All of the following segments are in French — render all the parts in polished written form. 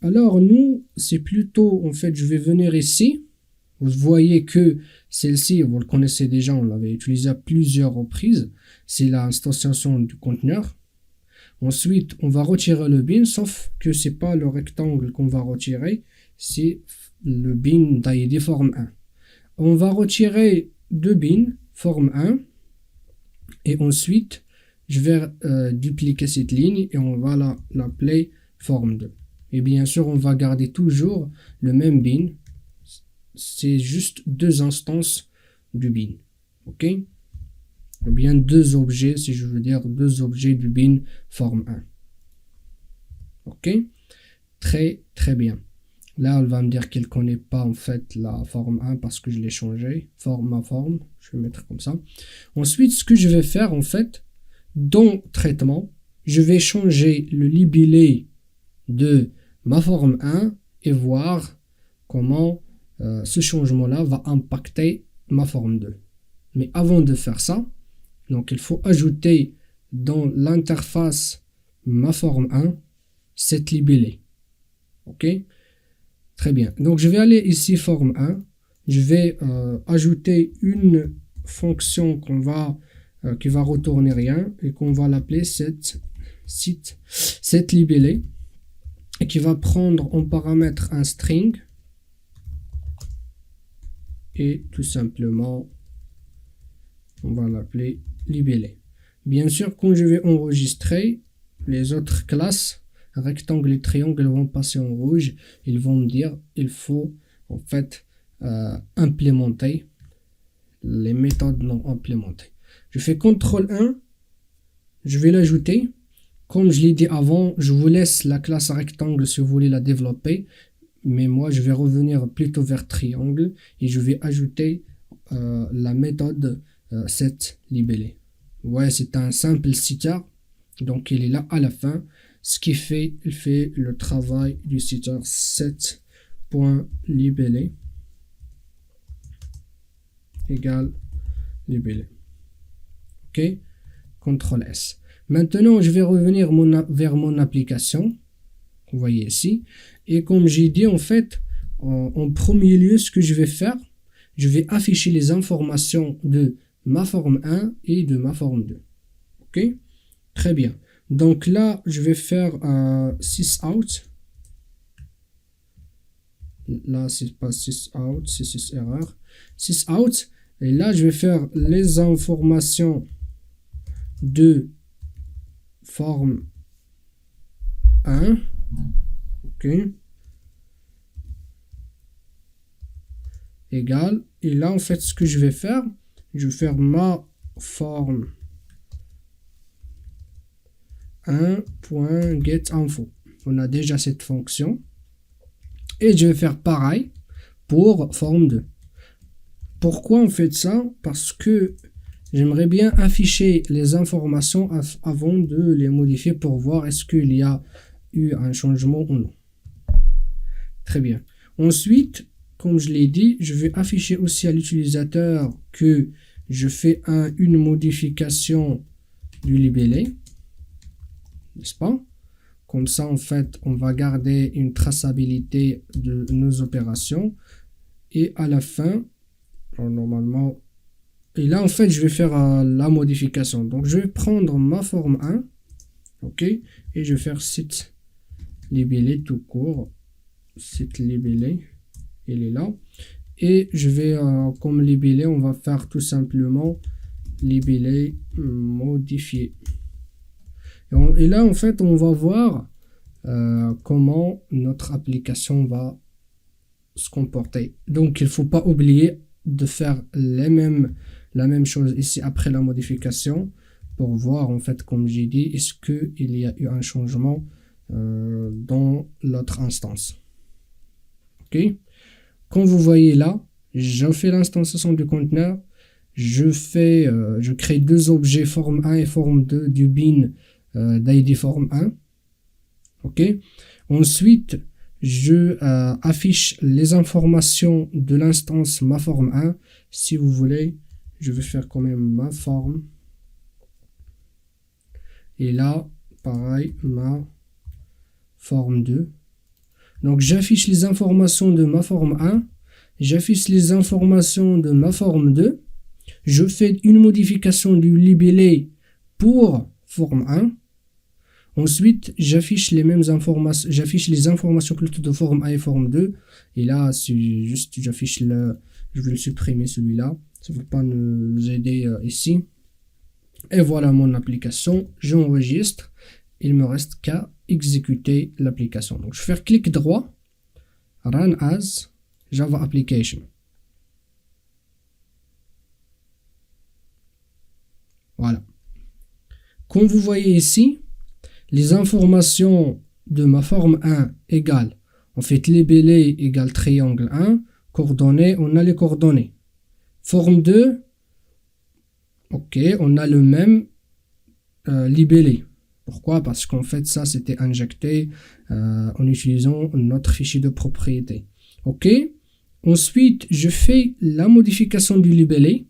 Alors nous, c'est plutôt, en fait, je vais venir ici. Vous voyez que celle-ci, vous le connaissez déjà, on l'avait utilisé à plusieurs reprises. C'est l'instanciation du conteneur. Ensuite, on va retirer le bin, sauf que c'est pas le rectangle qu'on va retirer, c'est le bin d'ID forme 1. On va retirer deux bins forme 1 et ensuite je vais dupliquer cette ligne et on va l'appeler forme 2. Et bien sûr, on va garder toujours le même bin. C'est juste deux instances du bin. OK? Ou bien deux objets, si je veux dire deux objets du bin forme 1. OK? Très très bien. Là, elle va me dire qu'elle ne connaît pas en fait la forme 1 parce que je l'ai changé. Ma forme, je vais mettre comme ça. Ensuite, ce que je vais faire en fait, dans traitement, je vais changer le libellé de ma forme 1 et voir comment ce changement-là va impacter ma forme 2. Mais avant de faire ça, donc il faut ajouter dans l'interface ma forme 1 cette libellé. OK? Très bien. Donc je vais aller ici forme 1. Je vais ajouter une fonction qui va retourner rien et qu'on va l'appeler cette libellé et qui va prendre en paramètre un string et tout simplement on va l'appeler libellé. Bien sûr, quand je vais enregistrer, les autres classes rectangle et triangle vont passer en rouge. Ils vont me dire il faut en fait implémenter les méthodes non implémentées. Je fais CTRL 1, je vais l'ajouter. Comme je l'ai dit avant, je vous laisse la classe rectangle si vous voulez la développer, mais moi je vais revenir plutôt vers triangle et je vais ajouter la méthode set libellé. Ouais, c'est un simple setter, donc il est là à la fin. Ce qui fait, il fait le travail du setter set.libellé égale libellé. OK? CTRL S. Maintenant, je vais revenir vers mon application. Vous voyez ici. Et comme j'ai dit, en fait, en premier lieu, ce que je vais faire, je vais afficher les informations de ma forme 1 et de ma forme 2. OK? Très bien. Donc là, je vais faire 6 out. Là, c'est pas 6 out, c'est 6 erreur. 6 out. Et là, je vais faire les informations de forme 1. OK. Égal. Et là, en fait, ce que je vais faire, je vais faire ma forme 1.getInfo. On a déjà cette fonction. Et je vais faire pareil pour forme 2. Pourquoi on fait ça? Parce que j'aimerais bien afficher les informations avant de les modifier pour voir est-ce qu'il y a eu un changement ou non. Très bien. Ensuite, comme je l'ai dit, je vais afficher aussi à l'utilisateur que je fais une modification du libellé. N'est-ce pas? Comme ça, en fait, on va garder une traçabilité de nos opérations. Et à la fin, normalement, et là, en fait, je vais faire la modification. Donc, je vais prendre ma forme 1. OK? Et je vais faire site libellé tout court. Site libellé. Il est là. Et je vais, comme libellé, on va faire tout simplement libellé modifié. Et là, en fait, on va voir comment notre application va se comporter. Donc, il ne faut pas oublier de faire la même chose ici après la modification pour voir, en fait, comme j'ai dit, est-ce qu'il y a eu un changement dans l'autre instance. OK? Comme vous voyez là, je fais l'instanciation du conteneur. Je crée deux objets forme 1 et forme 2 du bin d'ID forme 1. OK. Ensuite, je affiche les informations de l'instance ma forme 1. Si vous voulez, je vais faire quand même ma forme. Et là, pareil, ma forme 2. Donc j'affiche les informations de ma forme 1, j'affiche les informations de ma forme 2, je fais une modification du libellé pour forme 1. Ensuite, j'affiche les mêmes informations, j'affiche les informations plutôt de forme 1 et forme 2. Et là, c'est juste, j'affiche je vais le supprimer celui-là. Ça ne va pas nous aider ici. Et voilà mon application. J'enregistre. Il me reste qu'à exécuter l'application. Donc, je vais faire clic droit. Run as Java Application. Voilà. Comme vous voyez ici, les informations de ma forme 1 égale, en fait, libellé égale triangle 1, coordonnées, on a les coordonnées. Forme 2, ok, on a le même libellé. Pourquoi? Parce qu'en fait, ça, c'était injecté en utilisant notre fichier de propriété. Ok. Ensuite, je fais la modification du libellé.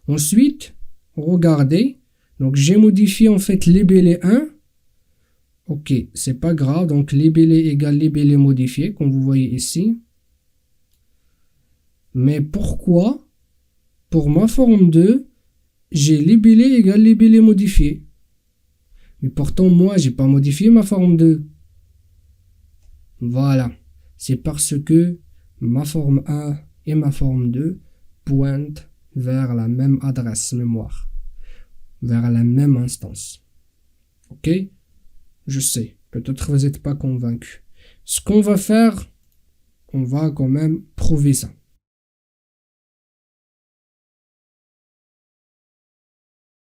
Ensuite, regardez. Donc, j'ai modifié en fait libellé 1. Ok, c'est pas grave. Donc, libellé égale libellé modifié, comme vous voyez ici. Mais pourquoi, pour ma forme 2, j'ai libellé égale libellé modifié? Mais pourtant, moi, j'ai pas modifié ma forme 2. Voilà. C'est parce que ma forme 1 et ma forme 2 pointent vers la même adresse mémoire, vers la même instance. Ok? Je sais. Peut-être vous n'êtes pas convaincu. Ce qu'on va faire, on va quand même prouver ça.